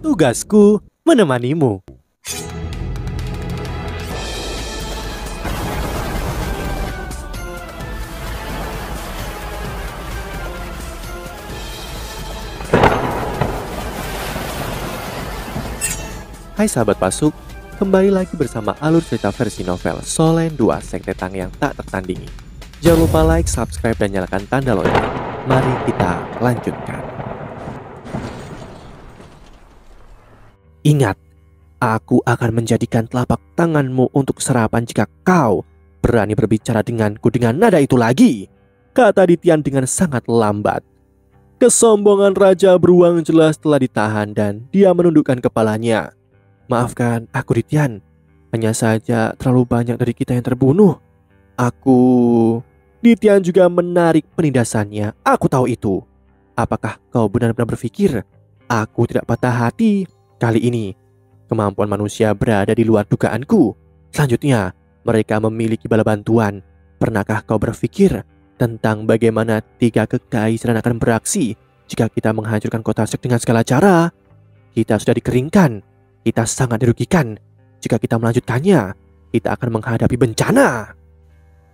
Tugasku menemanimu. Hai sahabat Pasuk, kembali lagi bersama alur cerita versi novel Solen 2 Sekte Tang yang tak tertandingi. Jangan lupa like, subscribe, dan nyalakan tanda lonceng. Mari kita lanjutkan. Ingat, aku akan menjadikan telapak tanganmu untuk serapan jika kau berani berbicara denganku dengan nada itu lagi, kata Ditian dengan sangat lambat. Kesombongan Raja Beruang jelas telah ditahan dan dia menundukkan kepalanya. Maafkan aku Ditian, hanya saja terlalu banyak dari kita yang terbunuh. Ditian juga menarik penindasannya. Aku tahu itu. Apakah kau benar-benar berpikir aku tidak patah hati? Kali ini kemampuan manusia berada di luar dugaanku. Selanjutnya mereka memiliki bala bantuan. Pernahkah kau berpikir tentang bagaimana 3 kekaisaran akan beraksi jika kita menghancurkan kota Sek dengan segala cara? Kita sudah dikeringkan. Kita sangat dirugikan. Jika kita melanjutkannya, kita akan menghadapi bencana.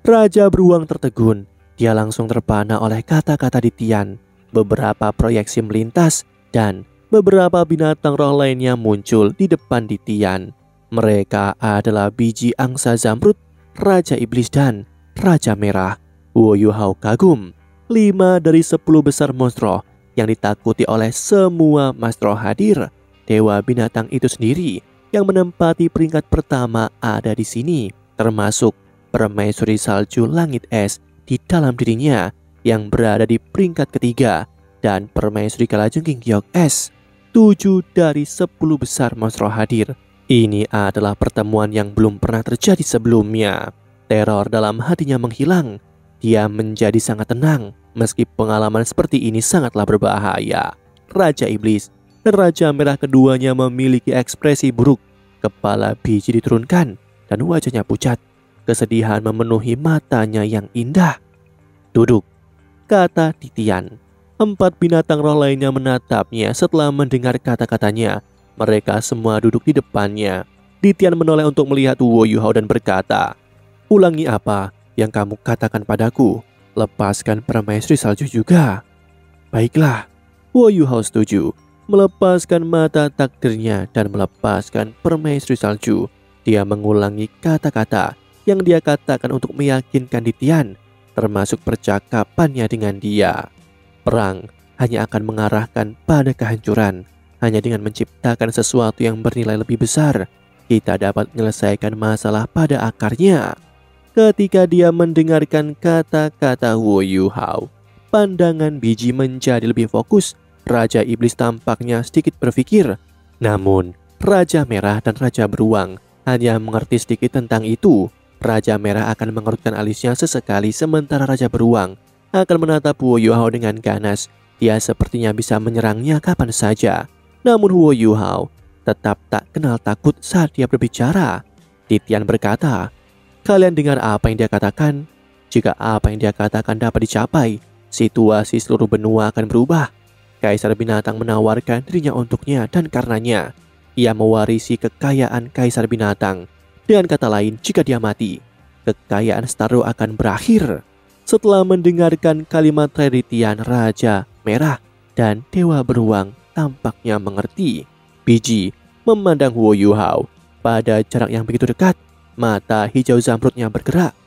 Raja Beruang tertegun. Dia langsung terpana oleh kata-kata Ditian. Beberapa proyeksi melintas dan beberapa binatang roh lainnya muncul di depan Ditian. Mereka adalah biji angsa zamrud, Raja Iblis, dan Raja Merah. Wu Yuhao kagum. 5 dari 10 besar monstro yang ditakuti oleh semua monstro hadir. Dewa binatang itu sendiri yang menempati peringkat pertama ada di sini, termasuk permaisuri salju langit es di dalam dirinya yang berada di peringkat ketiga, dan permaisuri kalajengking giok es. 7 dari 10 besar monstro hadir. Ini adalah pertemuan yang belum pernah terjadi sebelumnya. Teror dalam hatinya menghilang. Dia menjadi sangat tenang meski pengalaman seperti ini sangatlah berbahaya. Raja Iblis dan Raja Merah keduanya memiliki ekspresi buruk. Kepala biji diturunkan dan wajahnya pucat. Kesedihan memenuhi matanya yang indah. Duduk, kata Ditian. 4 binatang roh lainnya menatapnya setelah mendengar kata-katanya. Mereka semua duduk di depannya. Ditian menoleh untuk melihat Wu Yuhao dan berkata, "Ulangi apa yang kamu katakan padaku. Lepaskan permaisuri salju juga." "Baiklah." Wu Yuhao setuju. Melepaskan mata takdirnya dan melepaskan permaisuri salju. Dia mengulangi kata-kata yang dia katakan untuk meyakinkan Ditian, termasuk percakapannya dengan dia. Perang hanya akan mengarahkan pada kehancuran. Hanya dengan menciptakan sesuatu yang bernilai lebih besar, kita dapat menyelesaikan masalah pada akarnya. Ketika dia mendengarkan kata-kata Wu Yuhao, pandangan biji menjadi lebih fokus. Raja Iblis tampaknya sedikit berpikir. Namun Raja Merah dan Raja Beruang hanya mengerti sedikit tentang itu. Raja Merah akan mengerutkan alisnya sesekali, sementara Raja Beruang akan menatap Wu Yuhao dengan ganas. Dia sepertinya bisa menyerangnya kapan saja. Namun Wu Yuhao tetap tak kenal takut saat dia berbicara. Ditian berkata, "Kalian dengar apa yang dia katakan? Jika apa yang dia katakan dapat dicapai, situasi seluruh benua akan berubah. Kaisar binatang menawarkan dirinya untuknya dan karenanya ia mewarisi kekayaan Kaisar binatang. Dengan kata lain, jika dia mati, kekayaan Starro akan berakhir." Setelah mendengarkan kalimat Ditian, Raja Merah dan Dewa Beruang tampaknya mengerti. Biji memandang Wu Yuhao. Pada jarak yang begitu dekat, mata hijau zamrudnya bergerak.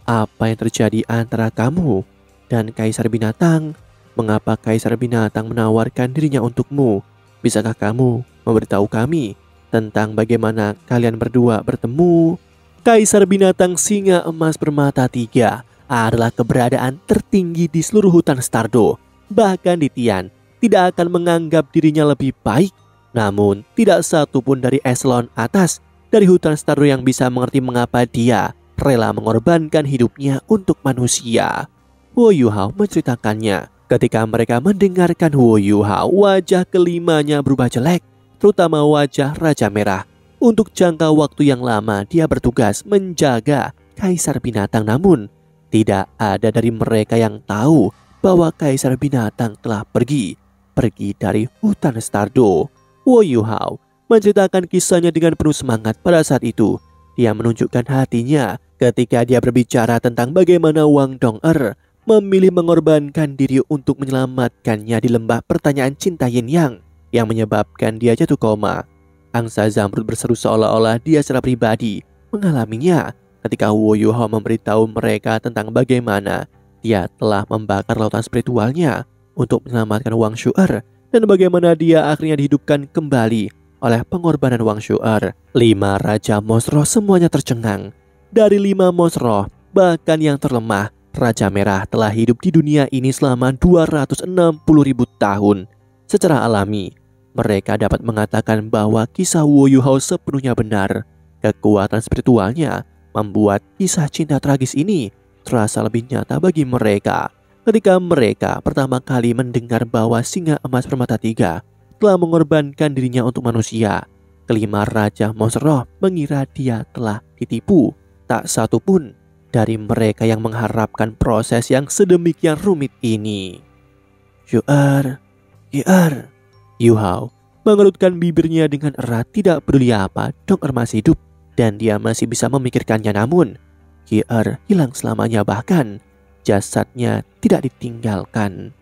"Apa yang terjadi antara kamu dan Kaisar binatang? Mengapa Kaisar binatang menawarkan dirinya untukmu? Bisakah kamu memberitahu kami tentang bagaimana kalian berdua bertemu?" Kaisar binatang singa emas bermata 3 adalah keberadaan tertinggi di seluruh hutan Stardo. Bahkan Ditian tidak akan menganggap dirinya lebih baik. Namun tidak satu pun dari eselon atas dari hutan Stardo yang bisa mengerti mengapa dia rela mengorbankan hidupnya untuk manusia. Wu Yuhao menceritakannya. Ketika mereka mendengarkan Wu Yuhao, wajah kelimanya berubah jelek, terutama wajah Raja Merah. Untuk jangka waktu yang lama dia bertugas menjaga Kaisar binatang, namun tidak ada dari mereka yang tahu bahwa Kaisar binatang telah pergi dari hutan Stardo. Wu Yuhao menceritakan kisahnya dengan penuh semangat pada saat itu. Dia menunjukkan hatinya ketika dia berbicara tentang bagaimana Wang Dong'er memilih mengorbankan diri untuk menyelamatkannya di lembah pertanyaan cinta Yin Yang menyebabkan dia jatuh koma. Angsa Zamrud berseru seolah-olah dia secara pribadi mengalaminya ketika Wu Yuhao memberitahu mereka tentang bagaimana dia telah membakar lautan spiritualnya untuk menyelamatkan Wang Shu'er dan bagaimana dia akhirnya dihidupkan kembali oleh pengorbanan Wang Shu'er. 5 Raja Mosroh semuanya tercengang. Dari 5 Mosroh, bahkan yang terlemah, Raja Merah telah hidup di dunia ini selama 260.000 tahun. Secara alami, mereka dapat mengatakan bahwa kisah Wu Yuhao sepenuhnya benar. Kekuatan spiritualnya membuat kisah cinta tragis ini terasa lebih nyata bagi mereka. Ketika mereka pertama kali mendengar bahwa singa emas permata 3 telah mengorbankan dirinya untuk manusia, kelima Raja Mosroh mengira dia telah ditipu. Tak satu pun dari mereka yang mengharapkan proses yang sedemikian rumit ini. Shu'er, Yuhao mengerutkan bibirnya dengan erat. Tidak peduli apa Dong'er masih hidup dan dia masih bisa memikirkannya, namun Shu'er hilang selamanya, bahkan jasadnya tidak ditinggalkan.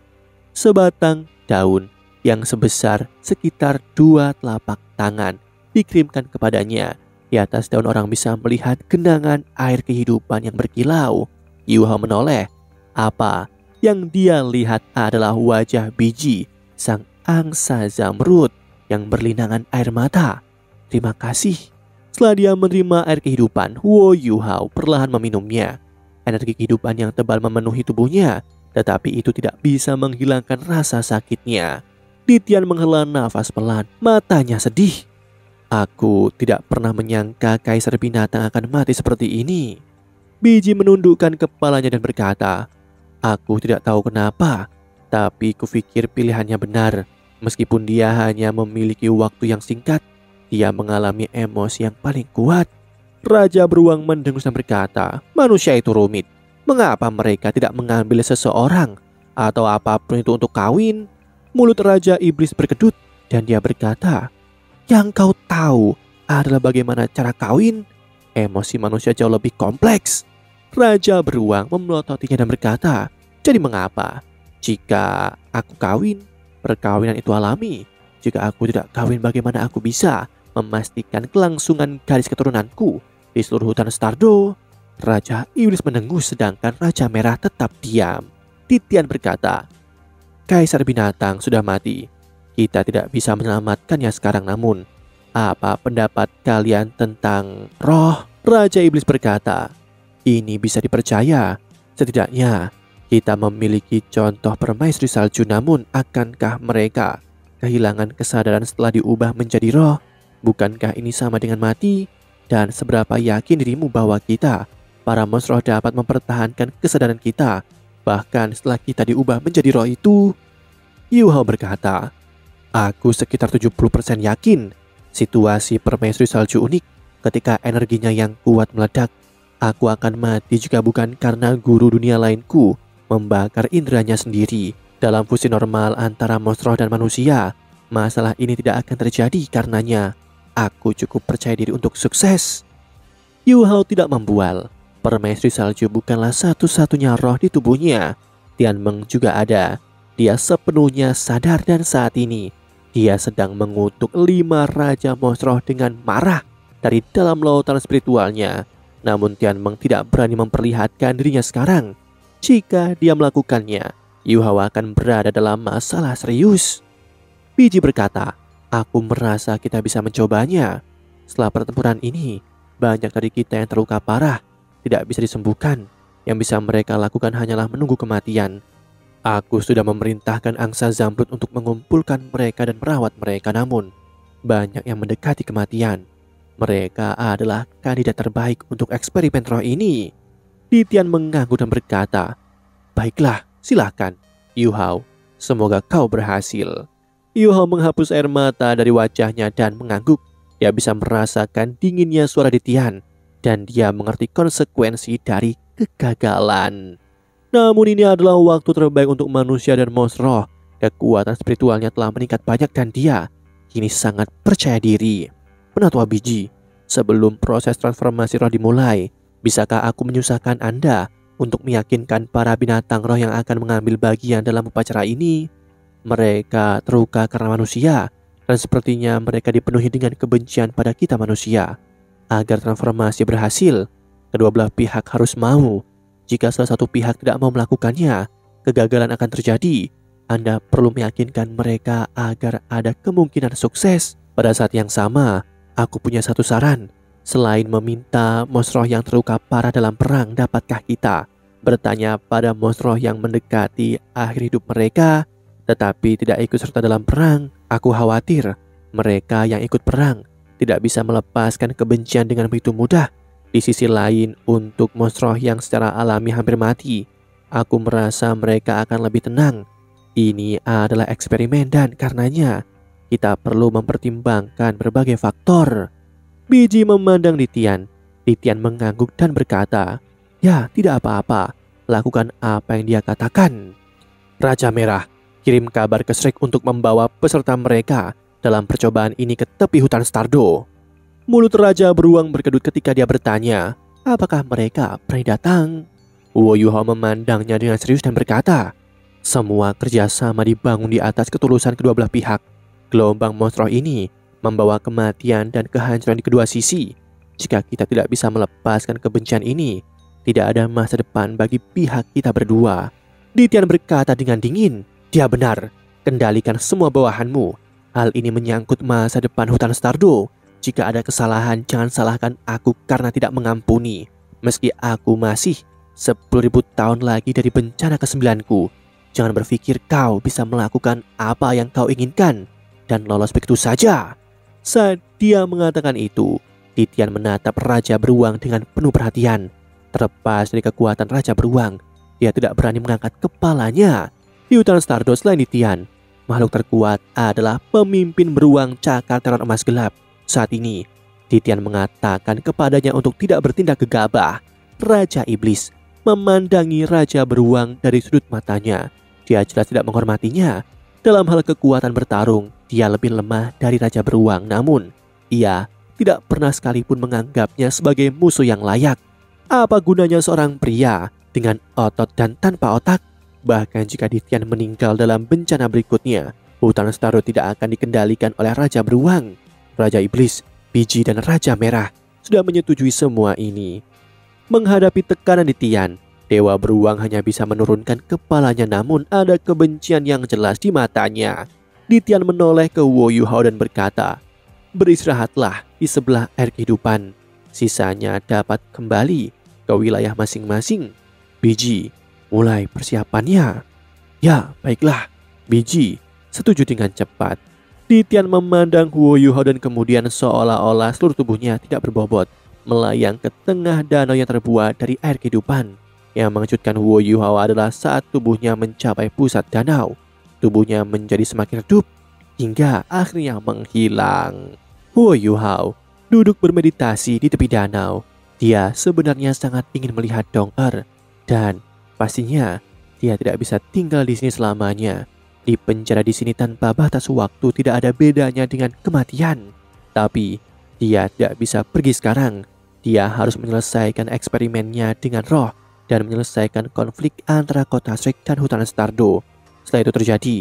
Sebatang daun yang sebesar sekitar 2 telapak tangan dikirimkan kepadanya. Di atas daun orang bisa melihat genangan air kehidupan yang berkilau. Yuhao menoleh. Apa yang dia lihat adalah wajah biji sang angsa Zamrud yang berlinangan air mata. Terima kasih. Setelah dia menerima air kehidupan, Wu Yuhao perlahan meminumnya. Energi kehidupan yang tebal memenuhi tubuhnya, tetapi itu tidak bisa menghilangkan rasa sakitnya. Titian menghela nafas pelan, matanya sedih. Aku tidak pernah menyangka Kaisar Binatang akan mati seperti ini. Biji menundukkan kepalanya dan berkata, aku tidak tahu kenapa, tapi kupikir pilihannya benar. Meskipun dia hanya memiliki waktu yang singkat, dia mengalami emosi yang paling kuat. Raja Beruang mendengus dan berkata, manusia itu rumit. Mengapa mereka tidak mengambil seseorang atau apapun itu untuk kawin? Mulut Raja Iblis berkedut dan dia berkata, yang kau tahu adalah bagaimana cara kawin? Emosi manusia jauh lebih kompleks. Raja Beruang memelototinya dan berkata, jadi mengapa? Jika aku kawin, perkawinan itu alami. Jika aku tidak kawin, bagaimana aku bisa memastikan kelangsungan garis keturunanku di seluruh hutan Stardo? Raja Iblis mendengus sedangkan Raja Merah tetap diam. Titian berkata, Kaisar Binatang sudah mati. Kita tidak bisa menyelamatkannya sekarang, namun apa pendapat kalian tentang roh? Raja Iblis berkata, ini bisa dipercaya. Setidaknya kita memiliki contoh permaisuri salju, namun akankah mereka kehilangan kesadaran setelah diubah menjadi roh? Bukankah ini sama dengan mati? Dan seberapa yakin dirimu bahwa kita, para Mosroh, dapat mempertahankan kesadaran kita bahkan setelah kita diubah menjadi roh itu? Yuhao berkata, aku sekitar 70% yakin. Situasi permaisuri salju unik. Ketika energinya yang kuat meledak, aku akan mati jika bukan karena guru dunia lainku membakar indranya sendiri. Dalam fusi normal antara Mosroh dan manusia, masalah ini tidak akan terjadi karenanya. Aku cukup percaya diri untuk sukses. Yuhao tidak membual. Permaisuri salju bukanlah satu-satunya roh di tubuhnya. Tianmeng juga ada. Dia sepenuhnya sadar dan saat ini dia sedang mengutuk 5 Raja Mosroh dengan marah dari dalam lautan spiritualnya. Namun Tianmeng tidak berani memperlihatkan dirinya sekarang. Jika dia melakukannya, Yuhao akan berada dalam masalah serius. Biji berkata, aku merasa kita bisa mencobanya. Setelah pertempuran ini, banyak dari kita yang terluka parah, tidak bisa disembuhkan. Yang bisa mereka lakukan hanyalah menunggu kematian. Aku sudah memerintahkan angsa Zamrud untuk mengumpulkan mereka dan merawat mereka, namun banyak yang mendekati kematian. Mereka adalah kandidat terbaik untuk eksperimen roh ini. Titian mengangguk dan berkata, baiklah, silakan, Yuhao. Semoga kau berhasil. Yuhao menghapus air mata dari wajahnya dan mengangguk. Dia bisa merasakan dinginnya suara Titian dan dia mengerti konsekuensi dari kegagalan. Namun ini adalah waktu terbaik untuk manusia dan Mosroh. Kekuatan spiritualnya telah meningkat banyak dan dia kini sangat percaya diri. Penatua biji, sebelum proses transformasi roh dimulai, bisakah aku menyusahkan Anda untuk meyakinkan para binatang roh yang akan mengambil bagian dalam upacara ini? Mereka terluka karena manusia, dan sepertinya mereka dipenuhi dengan kebencian pada kita manusia. Agar transformasi berhasil, kedua belah pihak harus mau. Jika salah satu pihak tidak mau melakukannya, kegagalan akan terjadi. Anda perlu meyakinkan mereka agar ada kemungkinan sukses. Pada saat yang sama, aku punya satu saran. Selain meminta monster roh yang terluka parah dalam perang, dapatkah kita bertanya pada monster roh yang mendekati akhir hidup mereka tetapi tidak ikut serta dalam perang? Aku khawatir mereka yang ikut perang tidak bisa melepaskan kebencian dengan begitu mudah. Di sisi lain, untuk monster roh yang secara alami hampir mati, aku merasa mereka akan lebih tenang. Ini adalah eksperimen dan karenanya kita perlu mempertimbangkan berbagai faktor. Biji memandang Litian. Litian mengangguk dan berkata, "Ya, tidak apa-apa. Lakukan apa yang dia katakan." Raja Merah, kirim kabar ke Shrek untuk membawa peserta mereka dalam percobaan ini ke tepi hutan Stardo. Mulut Raja Beruang berkedut ketika dia bertanya, apakah mereka pernah datang? Wo Yuhao memandangnya dengan serius dan berkata, semua kerjasama dibangun di atas ketulusan kedua belah pihak. Gelombang monster ini membawa kematian dan kehancuran di kedua sisi. Jika kita tidak bisa melepaskan kebencian ini, tidak ada masa depan bagi pihak kita berdua. Litian berkata dengan dingin, dia benar, kendalikan semua bawahanmu. Hal ini menyangkut masa depan hutan Stardo. Jika ada kesalahan, jangan salahkan aku karena tidak mengampuni. Meski aku masih 10.000 tahun lagi dari bencana ke-9ku, jangan berpikir kau bisa melakukan apa yang kau inginkan dan lolos begitu saja. Saat dia mengatakan itu, Litian menatap Raja Beruang dengan penuh perhatian. Terlepas dari kekuatan Raja Beruang, dia tidak berani mengangkat kepalanya. Di hutan Stardo selain Litian, makhluk terkuat adalah pemimpin beruang cakar teror emas gelap. Saat ini, Litian mengatakan kepadanya untuk tidak bertindak gegabah. Raja Iblis memandangi Raja Beruang dari sudut matanya. Dia jelas tidak menghormatinya. Dalam hal kekuatan bertarung, dia lebih lemah dari Raja Beruang. Namun, ia tidak pernah sekalipun menganggapnya sebagai musuh yang layak. Apa gunanya seorang pria dengan otot dan tanpa otak? Bahkan jika Litian meninggal dalam bencana berikutnya, hutan Stardo tidak akan dikendalikan oleh Raja Beruang. Raja Iblis, Biji, dan Raja Merah sudah menyetujui semua ini. Menghadapi tekanan Litian, Dewa Beruang hanya bisa menurunkan kepalanya, namun ada kebencian yang jelas di matanya. Litian menoleh ke Wo Yuhao dan berkata, beristirahatlah di sebelah air kehidupan. Sisanya dapat kembali ke wilayah masing-masing. Biji, mulai persiapannya. Ya, baiklah. Biji setuju dengan cepat. Litian memandang Wo Yuhao dan kemudian seolah-olah seluruh tubuhnya tidak berbobot melayang ke tengah danau yang terbuat dari air kehidupan. Yang mengejutkan Wo Yuhao adalah saat tubuhnya mencapai pusat danau, tubuhnya menjadi semakin redup hingga akhirnya menghilang. Wo Yuhao duduk bermeditasi di tepi danau. Dia sebenarnya sangat ingin melihat Dong-er dan pastinya dia tidak bisa tinggal di sini selamanya. Di penjara di sini tanpa batas waktu tidak ada bedanya dengan kematian. Tapi dia tidak bisa pergi sekarang. Dia harus menyelesaikan eksperimennya dengan roh dan menyelesaikan konflik antara kota Shrek dan hutan Stardo. Setelah itu terjadi,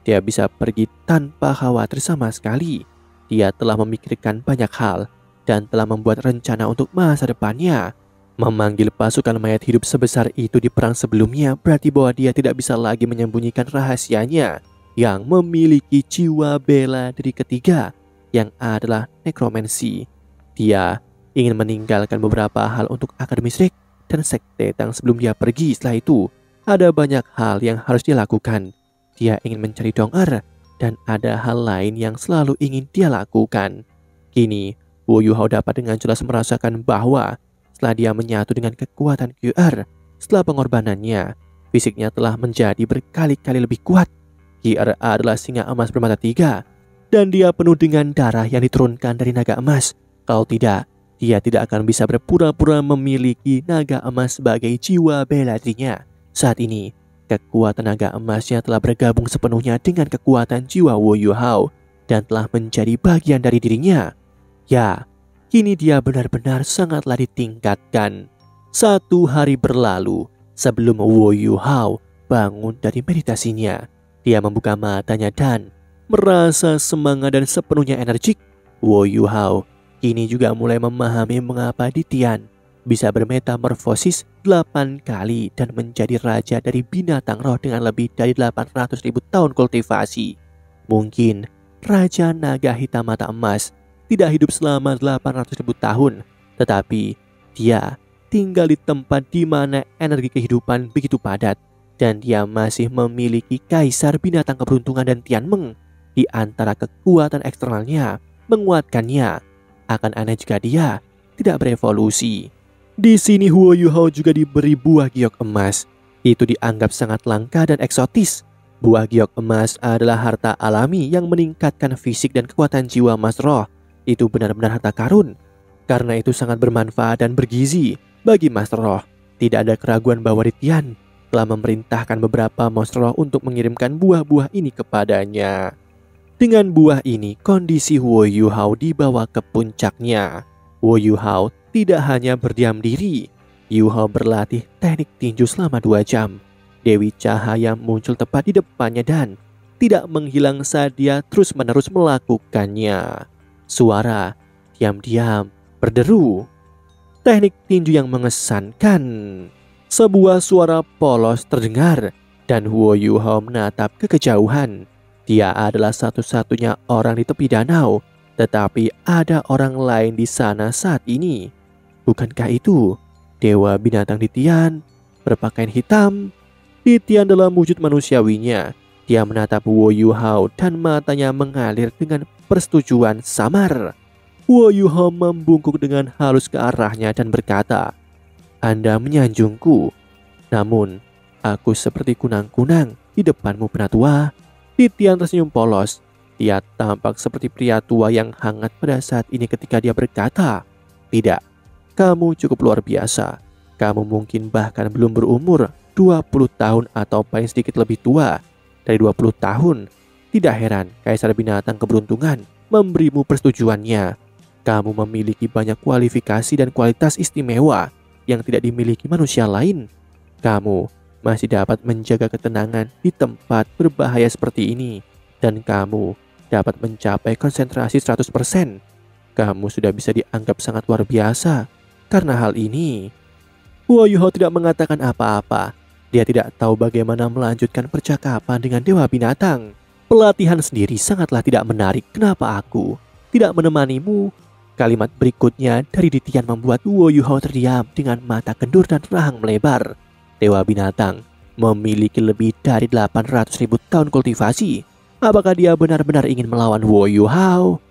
dia bisa pergi tanpa khawatir sama sekali. Dia telah memikirkan banyak hal dan telah membuat rencana untuk masa depannya. Memanggil pasukan mayat hidup sebesar itu di perang sebelumnya berarti bahwa dia tidak bisa lagi menyembunyikan rahasianya yang memiliki jiwa bela diri ketiga yang adalah nekromansi. Dia ingin meninggalkan beberapa hal untuk Akademi Shrek dan sekte Tang sebelum dia pergi. Setelah itu, ada banyak hal yang harus dia lakukan. Dia ingin mencari Dong-er dan ada hal lain yang selalu ingin dia lakukan. Kini, Wo Yuhao dapat dengan jelas merasakan bahwa setelah dia menyatu dengan kekuatan QR, setelah pengorbanannya, fisiknya telah menjadi berkali-kali lebih kuat. QR adalah singa emas bermata 3, dan dia penuh dengan darah yang diturunkan dari naga emas. Kalau tidak, dia tidak akan bisa berpura-pura memiliki naga emas sebagai jiwa bela dirinya. Saat ini, kekuatan naga emasnya telah bergabung sepenuhnya dengan kekuatan jiwa Wo Yuhao. dan telah menjadi bagian dari dirinya. Ya, kini dia benar-benar sangatlah ditingkatkan. Satu hari berlalu sebelum Wu Yuhao bangun dari meditasinya. Dia membuka matanya dan merasa semangat dan sepenuhnya energik. Wu Yuhao kini juga mulai memahami mengapa Ditian bisa bermetamorfosis 8 kali dan menjadi raja dari binatang roh dengan lebih dari 800.000 tahun kultivasi. Mungkin Raja Naga Hitam Mata Emas tidak hidup selama 800.000 tahun, tetapi dia tinggal di tempat di mana energi kehidupan begitu padat, dan dia masih memiliki Kaisar Binatang Keberuntungan dan Tianmeng di antara kekuatan eksternalnya menguatkannya. Akan aneh jika dia tidak berevolusi. Di sini Huo Yuhao juga diberi buah giok emas. Itu dianggap sangat langka dan eksotis. Buah giok emas adalah harta alami yang meningkatkan fisik dan kekuatan jiwa Mas Roh. Itu benar-benar harta karun. Karena itu sangat bermanfaat dan bergizi bagi Mas Roh. Tidak ada keraguan bahwa Ditian telah memerintahkan beberapa Mas Roh untuk mengirimkan buah-buah ini kepadanya. Dengan buah ini, kondisi Huo Yuhao dibawa ke puncaknya. Huo Yuhao tidak hanya berdiam diri, Yuhao berlatih teknik tinju selama 2 jam. Dewi Cahaya muncul tepat di depannya dan tidak menghilang saat dia terus-menerus melakukannya. Suara diam-diam berderu. Teknik tinju yang mengesankan. Sebuah suara polos terdengar dan Huo Yuhao menatap ke kejauhan. Dia adalah satu-satunya orang di tepi danau, tetapi ada orang lain di sana saat ini. Bukankah itu Dewa Binatang Ditian berpakaian hitam? Ditian dalam wujud manusiawinya. Dia menatap Huo Yuhao dan matanya mengalir dengan persetujuan samar. Huo Yuhao membungkuk dengan halus ke arahnya dan berkata, "Anda menyanjungku, namun aku seperti kunang-kunang di depanmu, penatua." Ditian tersenyum polos. Dia tampak seperti pria tua yang hangat pada saat ini ketika dia berkata, "Tidak, kamu cukup luar biasa. Kamu mungkin bahkan belum berumur 20 tahun atau paling sedikit lebih tua dari 20 tahun. Tidak heran Kaisar Binatang Keberuntungan memberimu persetujuannya. Kamu memiliki banyak kualifikasi dan kualitas istimewa yang tidak dimiliki manusia lain. Kamu masih dapat menjaga ketenangan di tempat berbahaya seperti ini. Dan kamu dapat mencapai konsentrasi 100%. Kamu sudah bisa dianggap sangat luar biasa. Karena hal ini, Huo Yuhao tidak mengatakan apa-apa. Dia tidak tahu bagaimana melanjutkan percakapan dengan Dewa Binatang. Pelatihan sendiri sangatlah tidak menarik. Kenapa aku tidak menemanimu? Kalimat berikutnya dari Ditian membuat Huo Yuhao terdiam dengan mata kendur dan rahang melebar. Dewa Binatang memiliki lebih dari 800.000 tahun kultivasi. Apakah dia benar-benar ingin melawan Huo Yuhao?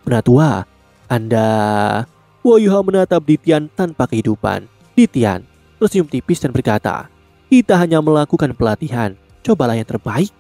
Penatua, Anda... Huo Yuhao menatap Ditian tanpa kehidupan. Ditian tersenyum tipis dan berkata, "Kita hanya melakukan pelatihan. Cobalah yang terbaik."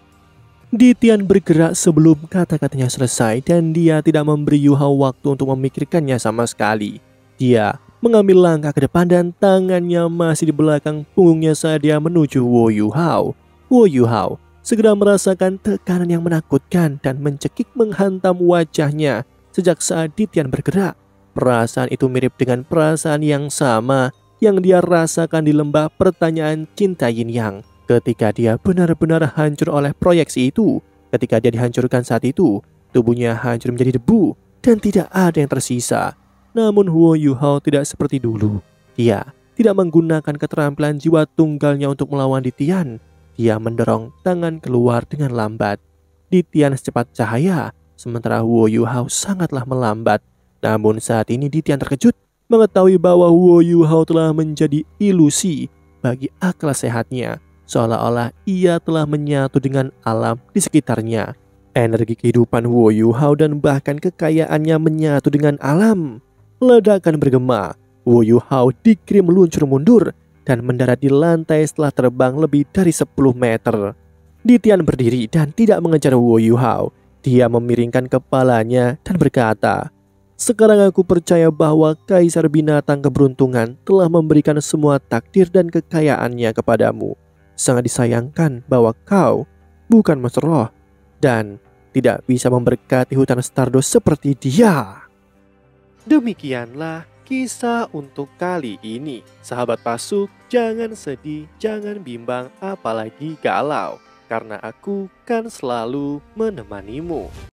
Ditian bergerak sebelum kata-katanya selesai dan dia tidak memberi Yuhao waktu untuk memikirkannya sama sekali. Dia mengambil langkah ke depan dan tangannya masih di belakang punggungnya saat dia menuju Huo Yuhao. Huo Yuhao segera merasakan tekanan yang menakutkan dan mencekik menghantam wajahnya sejak saat Ditian bergerak. Perasaan itu mirip dengan perasaan yang sama yang dia rasakan di lembah pertanyaan cinta Yin Yang ketika dia benar-benar hancur oleh proyeksi itu. Ketika dia dihancurkan saat itu, tubuhnya hancur menjadi debu dan tidak ada yang tersisa. Namun Huo Yuhao tidak seperti dulu. Dia tidak menggunakan keterampilan jiwa tunggalnya untuk melawan Ditian. Dia mendorong tangan keluar dengan lambat. Ditian secepat cahaya, sementara Huo Yuhao sangatlah melambat. Namun saat ini Ditian terkejut mengetahui bahwa Huo Yuhao telah menjadi ilusi bagi akal sehatnya, seolah-olah ia telah menyatu dengan alam di sekitarnya. Energi kehidupan Huo Yuhao dan bahkan kekayaannya menyatu dengan alam. Ledakan bergema, Huo Yuhao dikirim meluncur mundur dan mendarat di lantai setelah terbang lebih dari 10 meter. Ditian berdiri dan tidak mengejar Huo Yuhao. Dia memiringkan kepalanya dan berkata, "Sekarang aku percaya bahwa Kaisar Binatang Keberuntungan telah memberikan semua takdir dan kekayaannya kepadamu. Sangat disayangkan bahwa kau bukan Mas Roh dan tidak bisa memberkati hutan Stardust seperti dia. Demikianlah kisah untuk kali ini. Sahabat Pasuk, jangan sedih, jangan bimbang, apalagi galau. Karena aku kan selalu menemanimu.